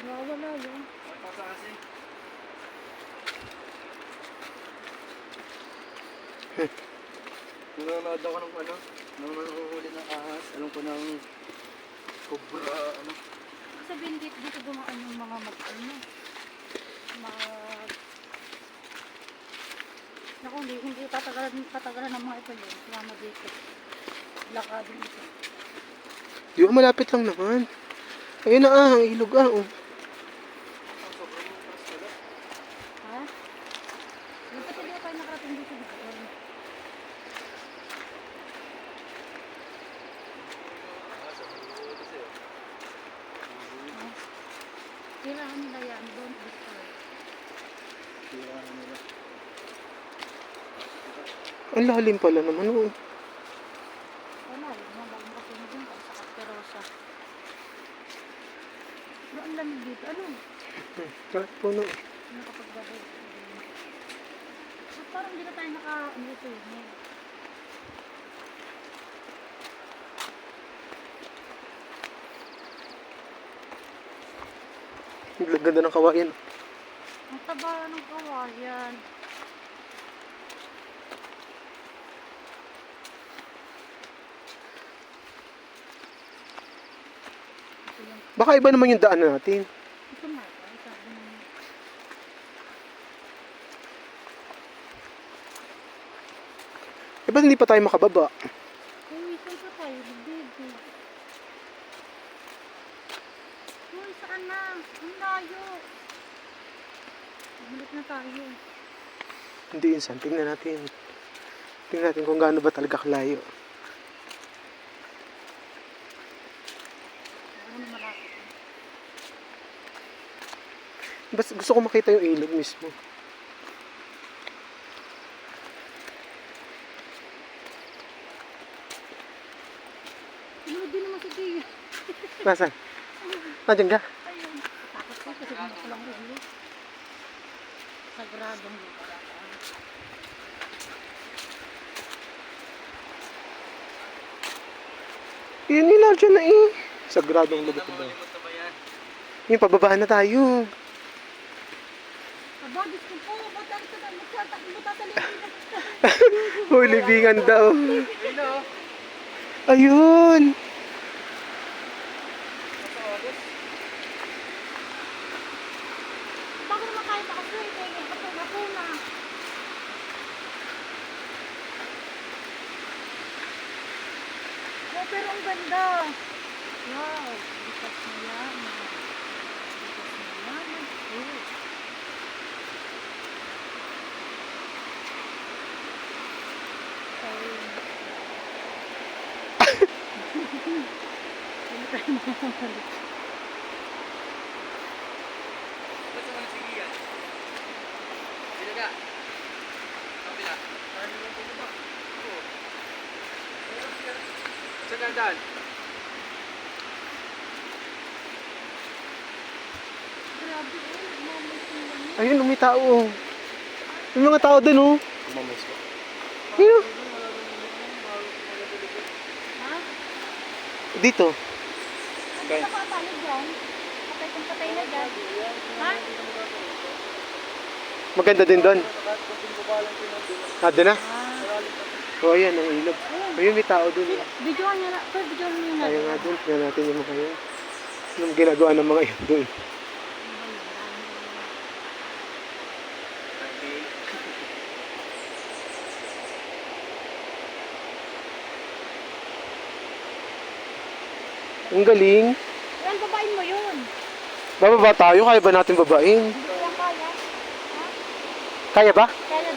Nawawala yun. Pasa kasi. Nanonood ako ng ano, nang nanguhuli ng ahas, alam ko ng cobra, ano. Sabihin dito dumaan yung mga naku, hindi patagalan ng mga ito yun. Sumama dito. Lakad dito. Di ba malapit lang naman? Ayun na ang ilog oh. Ang sobrang mataas pala. Ha? Yung pati daw tayo nakarating dito dito. Ahas, ang nanguhuli kasi. Kailangan nila yan. Don't destroy. Tirahan nila. Ang lalim pala naman oh. Wala, yun mga bagong kasunod yun sa Casperosa. Pero ang lamig dito. Ano? Kahit puno. Nakapagbabay. At parang hindi na tayo naka-ano. Ang ganda ng kawayan. Ang taba ng kawayan. Ito yung Baka iba naman yung daan natin. ito nga ba? Sabi mo. Ba't hindi pa tayo makababa? Uy, saan pa tayo? Baby. Uy, saan na? Ang layo. Bumalik na tayo. Hindi insan. Tingnan natin. Tingnan natin kung gaano ba talaga kalayo. Ano na malapit? Basta gusto ko makita yung ilog mismo. Ano din naman si Tia? Nasaan? Nandiyan ka? Ayun. Takot ko kasi hindi ko lang ulo. Sagradong lugar. Yun nila dyan na eh. Sagradong lugar Alam mo, ba? malimot na ba yan? Yung pababaan na tayo. Aba, gusto ko. Ba't ang ito na? Magtatakbo tatalingin na. Uy, libingan daw. Ayun na, oh. Ayun. Nasa oras. Bago naman tayo makasway. Ba't ako na? Oh, pero ang ganda. Wow. Bikas na yan. Bikas na yan. Oh. Ayun. Hindi tayo makakalik. Ba't sa mga sige yan? Binaga. Kabila. Parang naman po ba? Oo. Saan dadaan? Grabe eh. Nagmamasin lang yan. Ayun, may tao. May mga tao dun oh. Kumamis ko. Ayun. Ha? Dito. Ano sa paano dyan? Patay kung patay na dyan. Ha? Maganda din doon. Ah, doon na? Ah. O, ayan, ang ilog. Ayun, may tao dun. Videoan niya na. Pero videoan niya na. Ayaw nga dun. Tingnan natin yung mga yun. Anong ginagawa ng mga yun dun. Ang galing. Yan, babain mo yun. Bababa tayo. Kaya ba natin babain? Hindi ko yan kaya. Ha? Kaya ba? Kaya